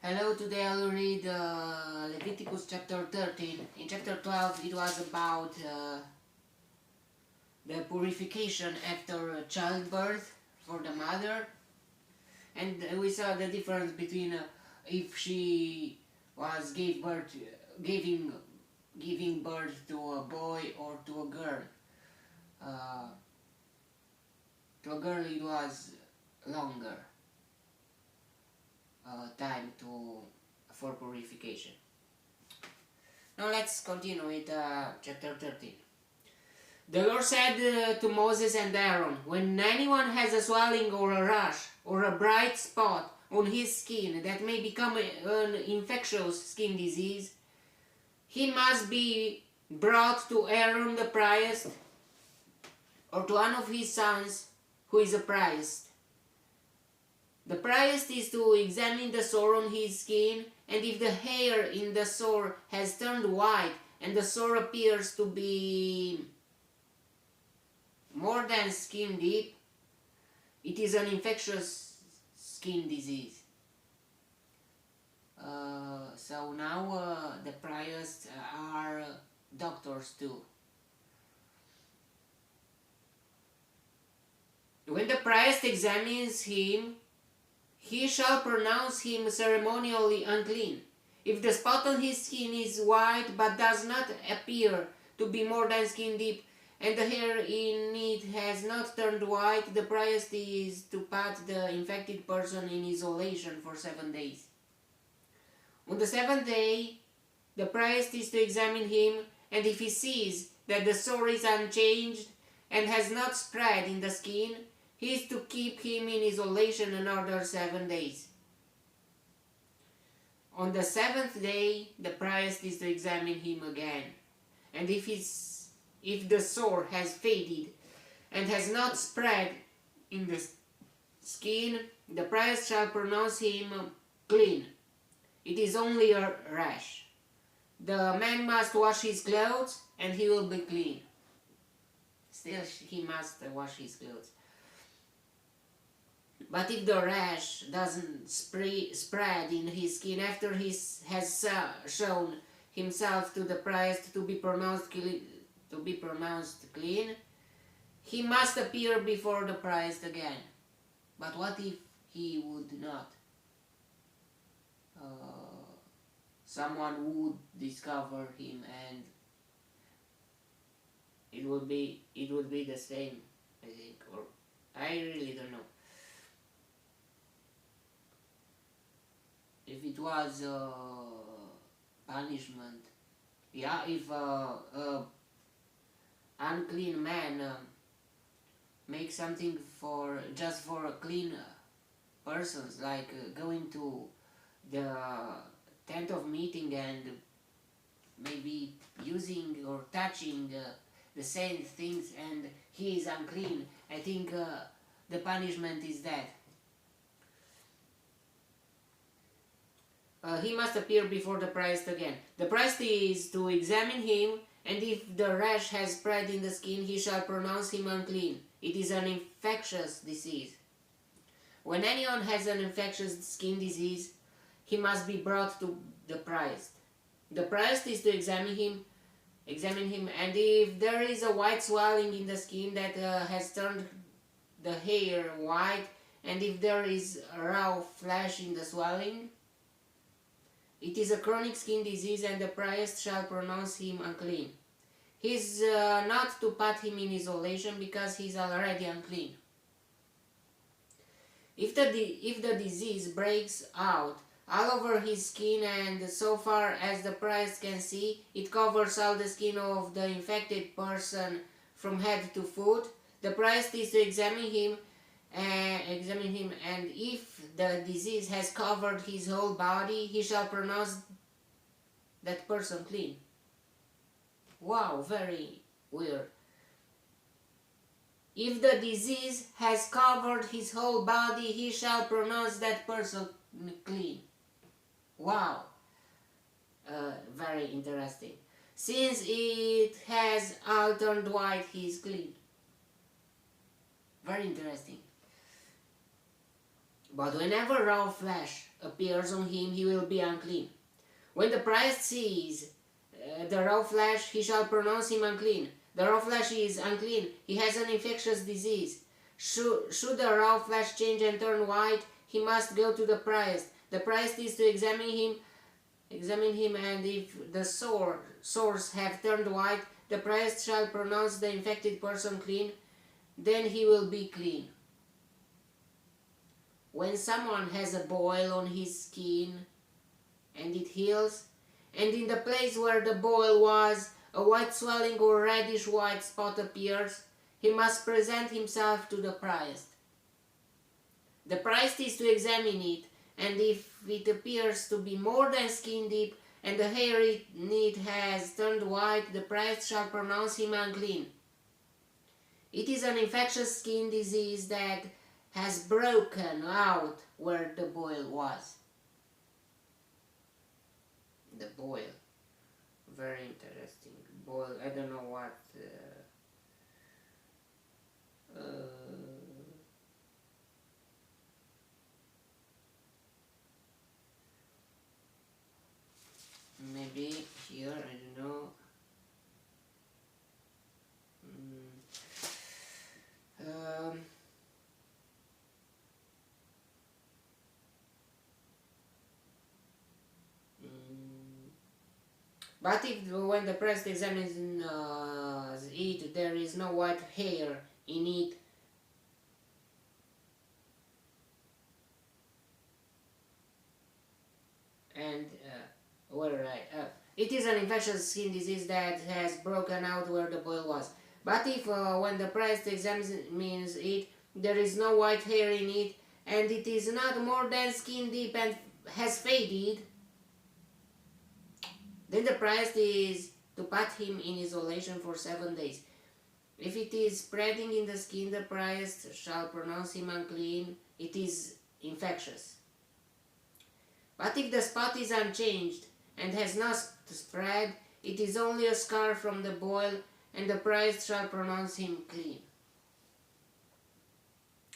Hello, today I will read Leviticus chapter 13. In chapter 12 it was about the purification after childbirth for the mother, and we saw the difference between if she was giving birth to a boy or to a girl. Uh, to a girl it was longer time for purification. Now let's continue with chapter 13. The Lord said to Moses and Aaron, when anyone has a swelling or a rash or a bright spot on his skin that may become an infectious skin disease, he must be brought to Aaron the priest or to one of his sons who is a priest. The priest is to examine the sore on his skin, and if the hair in the sore has turned white and the sore appears to be more than skin deep, it is an infectious skin disease. So now the priests are doctors too. When the priest examines him, he shall pronounce him ceremonially unclean. If the spot on his skin is white but does not appear to be more than skin deep, and the hair in it has not turned white, the priest is to put the infected person in isolation for 7 days. On the 7th day, the priest is to examine him, and if he sees that the sore is unchanged and has not spread in the skin, he is to keep him in isolation another 7 days. On the 7th day, the priest is to examine him again, and if the sore has faded and has not spread in the skin, the priest shall pronounce him clean. It is only a rash. The man must wash his clothes, and he will be clean. Still, he must wash his clothes. But if the rash doesn't spread in his skin after he has shown himself to the priest to be pronounced clean, he must appear before the priest again. But what if he would not? Someone would discover him, and it would be the same, I think, or I really don't know. If it was punishment, yeah, if unclean man makes something just for clean persons, like going to the tent of meeting and maybe using or touching the same things, and he is unclean, I think the punishment is that. He must appear before the priest again. The priest is to examine him, and if the rash has spread in the skin, he shall pronounce him unclean. It is an infectious disease. When anyone has an infectious skin disease, he must be brought to the priest. The priest is to examine him, and if there is a white swelling in the skin that has turned the hair white, and if there is a raw flesh in the swelling, it is a chronic skin disease, and the priest shall pronounce him unclean. He is not to put him in isolation, because he is already unclean. If the disease breaks out all over his skin, and so far as the priest can see, it covers all the skin of the infected person from head to foot, the priest is to examine him, and if the disease has covered his whole body, he shall pronounce that person clean. Wow, very weird. If the disease has covered his whole body, he shall pronounce that person clean. Wow, very interesting. Since it has all turned white, he is clean. Very interesting. But whenever raw flesh appears on him, he will be unclean. When the priest sees the raw flesh, he shall pronounce him unclean. The raw flesh is unclean. He has an infectious disease. Should the raw flesh change and turn white, he must go to the priest. The priest is to examine him, and if the sores have turned white, the priest shall pronounce the infected person clean. Then he will be clean. When someone has a boil on his skin and it heals, and in the place where the boil was, a white swelling or reddish white spot appears, he must present himself to the priest. The priest is to examine it, and if it appears to be more than skin deep, and the hair in it has turned white, the priest shall pronounce him unclean. It is an infectious skin disease that has broken out where the boil was. The boil. Very interesting. Boil, I don't know what. Maybe here, I don't know. But if when the priest examines it, there is no white hair in it, and it is an infectious skin disease that has broken out where the boil was. But if when the priest examines it, there is no white hair in it, and it is not more than skin deep and has faded, then the priest is to put him in isolation for 7 days. If it is spreading in the skin, the priest shall pronounce him unclean. It is infectious. But if the spot is unchanged and has not spread, it is only a scar from the boil, and the priest shall pronounce him clean.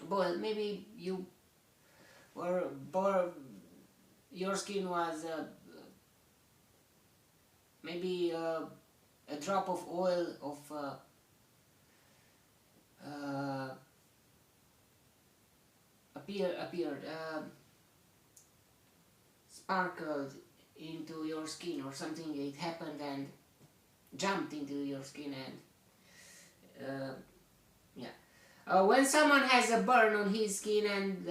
Boil, maybe you your skin was maybe a drop of oil of appeared sparkled into your skin or something. It happened and jumped into your skin, and when someone has a burn on his skin and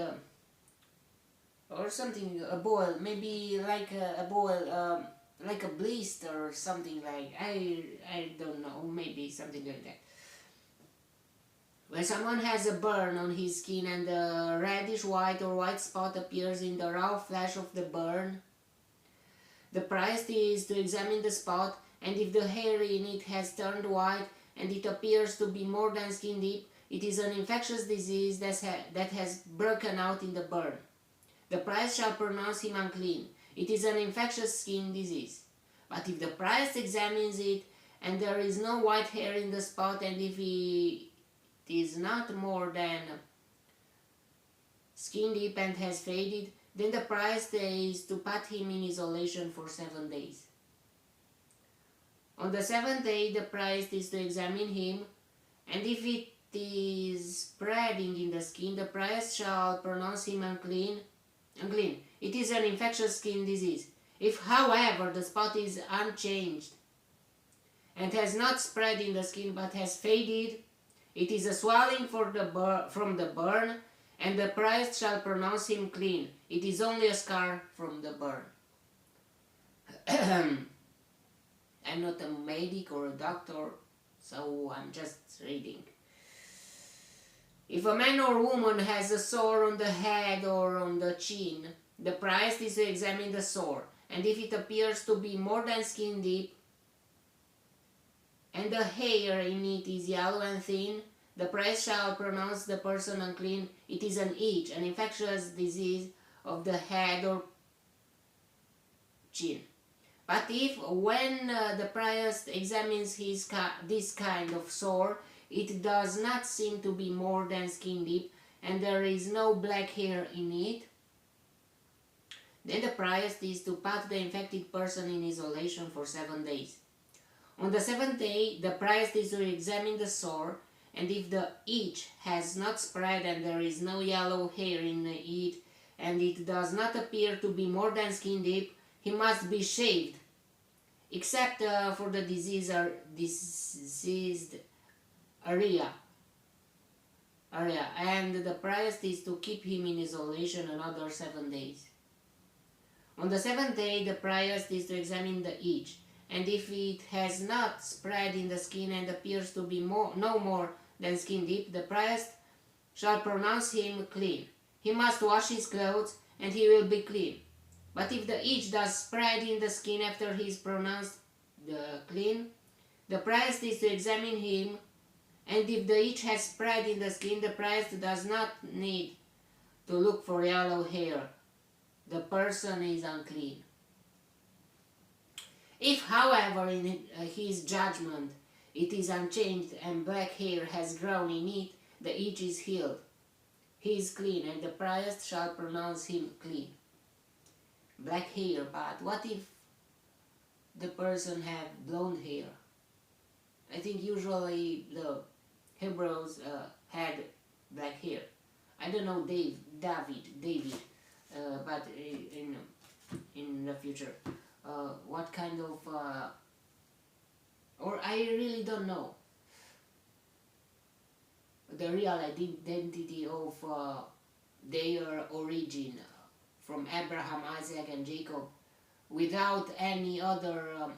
or something, a boil, maybe like a boil, like a blister or something, like I don't know, maybe something like that. When someone has a burn on his skin and a reddish white or white spot appears in the raw flesh of the burn, the priest is to examine the spot, and if the hair in it has turned white and it appears to be more than skin deep, it is an infectious disease that has broken out in the burn. The priest shall pronounce him unclean. It is an infectious skin disease. But if the priest examines it and there is no white hair in the spot, and if it is not more than skin deep and has faded, then the priest is to put him in isolation for 7 days. On the 7th day, the priest is to examine him, and if it is spreading in the skin, the priest shall pronounce him unclean. It is an infectious skin disease. If, however, the spot is unchanged and has not spread in the skin but has faded, it is a swelling from the burn, and the priest shall pronounce him clean. It is only a scar from the burn. I'm not a medic or a doctor, so I'm just reading. If a man or woman has a sore on the head or on the chin, the priest is to examine the sore, and if it appears to be more than skin deep, and the hair in it is yellow and thin, the priest shall pronounce the person unclean. It is an itch, an infectious disease of the head or chin. But if, when the priest examines this kind of sore, it does not seem to be more than skin deep, and there is no black hair in it, Then the priest is to put the infected person in isolation for 7 days. On the 7th day, the priest is to examine the sore, and if the itch has not spread and there is no yellow hair in it, and it does not appear to be more than skin deep, he must be shaved, except for the diseased area. And the priest is to keep him in isolation another 7 days. On the 7th day, the priest is to examine the itch, and if it has not spread in the skin and appears to be no more than skin deep, the priest shall pronounce him clean. He must wash his clothes, and he will be clean. But if the itch does spread in the skin after he is pronounced clean, the priest is to examine him, and if the itch has spread in the skin, the priest does not need to look for yellow hair. The person is unclean. If, however, in his judgment it is unchanged and black hair has grown in it, the itch is healed. He is clean, and the priest shall pronounce him clean. Black hair, but what if the person have blonde hair? I think usually the Hebrews had black hair. I don't know David, but in the future, what kind of, or I really don't know the real identity of their origin from Abraham, Isaac, and Jacob, without any other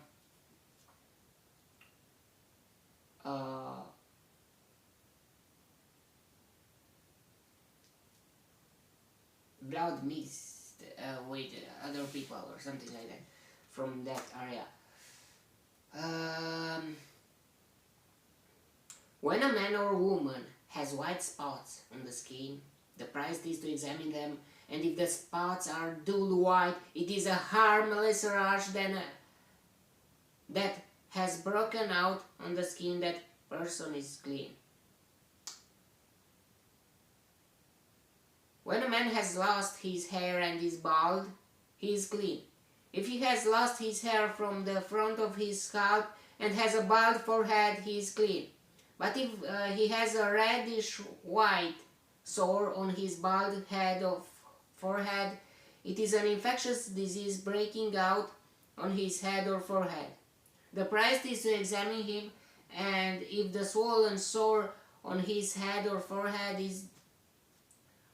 blood mixed with other people or something like that from that area. When a man or woman has white spots on the skin, the priest is to examine them, and if the spots are dull white, it is a harmless rash that has broken out on the skin. That person is clean. When a man has lost his hair and is bald, he is clean. If he has lost his hair from the front of his scalp and has a bald forehead, he is clean. But if he has a reddish white sore on his bald head or forehead, it is an infectious disease breaking out on his head or forehead. The priest is to examine him, and if the swollen sore on his head or forehead is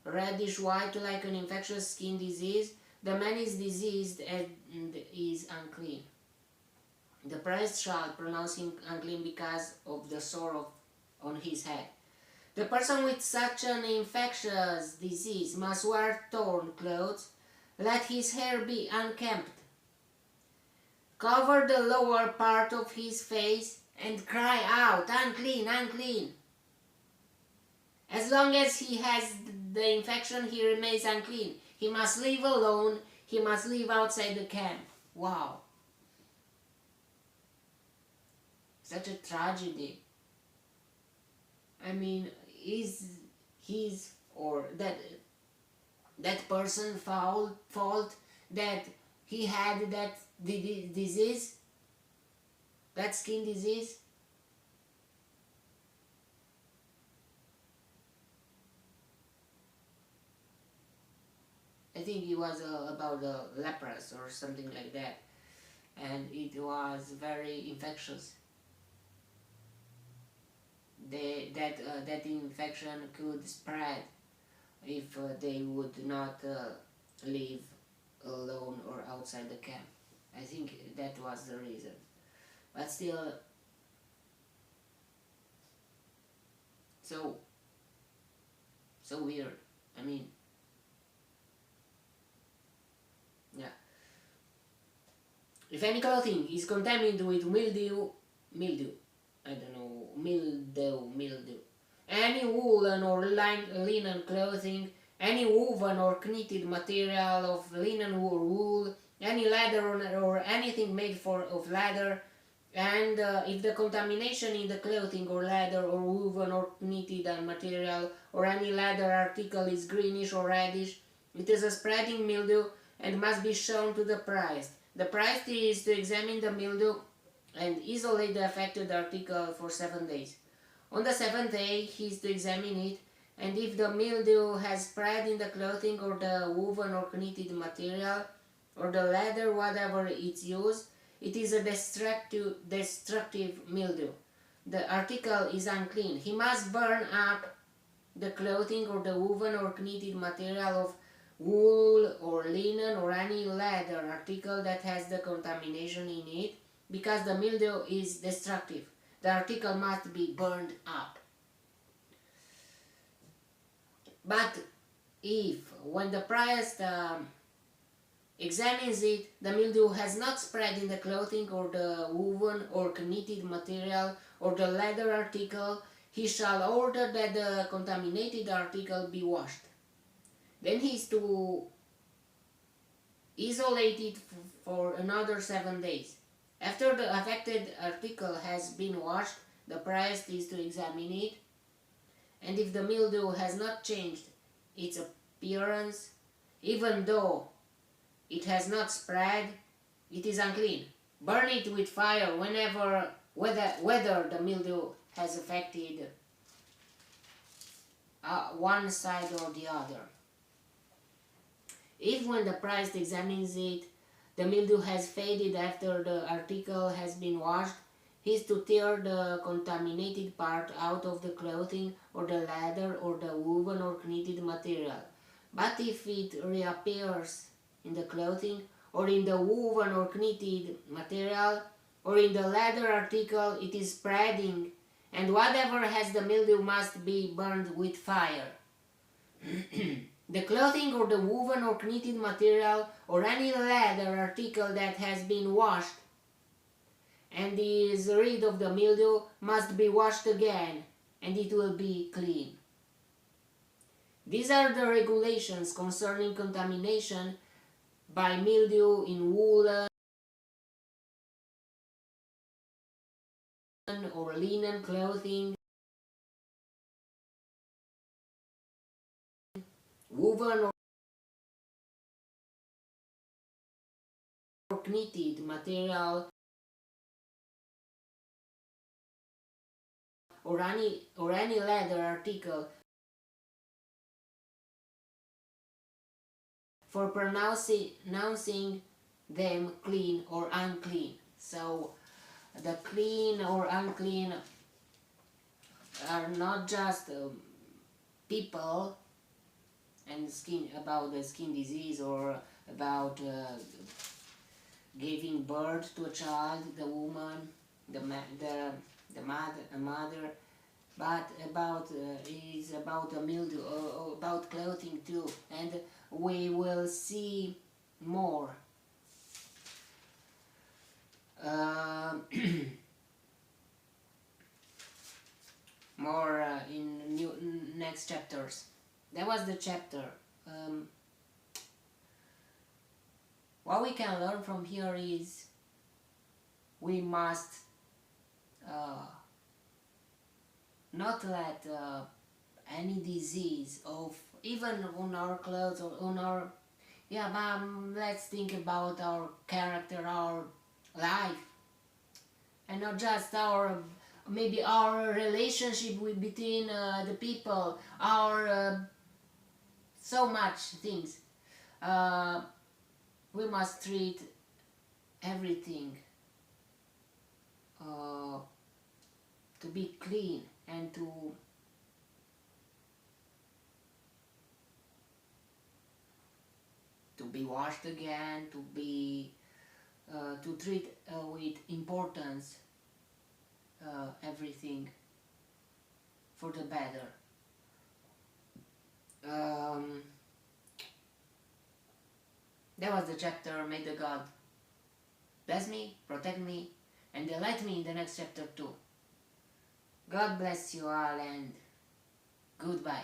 reddish white like an infectious skin disease, the man is diseased and is unclean. The priest shall pronounce him unclean because of the sore on his head. The person with such an infectious disease must wear torn clothes, let his hair be unkempt, cover the lower part of his face, and cry out, "Unclean, unclean!" As long as he has the infection, he remains unclean. He must live alone. He must live outside the camp. Wow. Such a tragedy. I mean, is his or that person fault that he had that disease, that skin disease? I think it was about the lepers or something like that, and it was very infectious. That infection could spread if they would not live alone or outside the camp. I think that was the reason. But still, so weird. I mean, yeah. If any clothing is contaminated with mildew, I don't know, mildew. Any woolen or linen clothing, any woven or knitted material of linen or wool, any leather or anything made of leather, and if the contamination in the clothing or leather or woven or knitted material or any leather article is greenish or reddish, it is a spreading mildew, and must be shown to the priest. The priest is to examine the mildew and isolate the affected article for 7 days. On the 7th day, he is to examine it, and if the mildew has spread in the clothing or the woven or knitted material or the leather, whatever its use, it is a destructive mildew. The article is unclean. He must burn up the clothing or the woven or knitted material of wool or linen or any leather article that has the contamination in it, because the mildew is destructive. The article must be burned up. But if, when the priest examines it, the mildew has not spread in the clothing or the woven or knitted material or the leather article, he shall order that the contaminated article be washed. Then he is to isolate it for another 7 days. After the affected article has been washed, the priest is to examine it, and if the mildew has not changed its appearance, even though it has not spread, it is unclean. Burn it with fire whether the mildew has affected one side or the other. If when the priest examines it, the mildew has faded after the article has been washed, he is to tear the contaminated part out of the clothing or the leather or the woven or knitted material. But if it reappears in the clothing or in the woven or knitted material or in the leather article, it is spreading, and whatever has the mildew must be burned with fire. The clothing or the woven or knitted material or any leather article that has been washed and is rid of the mildew must be washed again, and it will be clean. These are the regulations concerning contamination by mildew in woolen or linen clothing, woven or knitted material, or any leather article, for pronouncing them clean or unclean. So the clean or unclean are not just people and about the skin disease or about giving birth to a child, the woman, the mother, but is about a mildew, about clothing too, and we will see more more in next chapters. That was the chapter. What we can learn from here is we must not let any disease of even on our clothes or on our let's think about our character, our life, and not just our maybe our relationship between the people, our so much things. We must treat everything to be clean and to be washed again, to be to treat with importance everything for the better. That was the chapter. May the God bless me, protect me, and delight me in the next chapter too. God bless you all, and goodbye.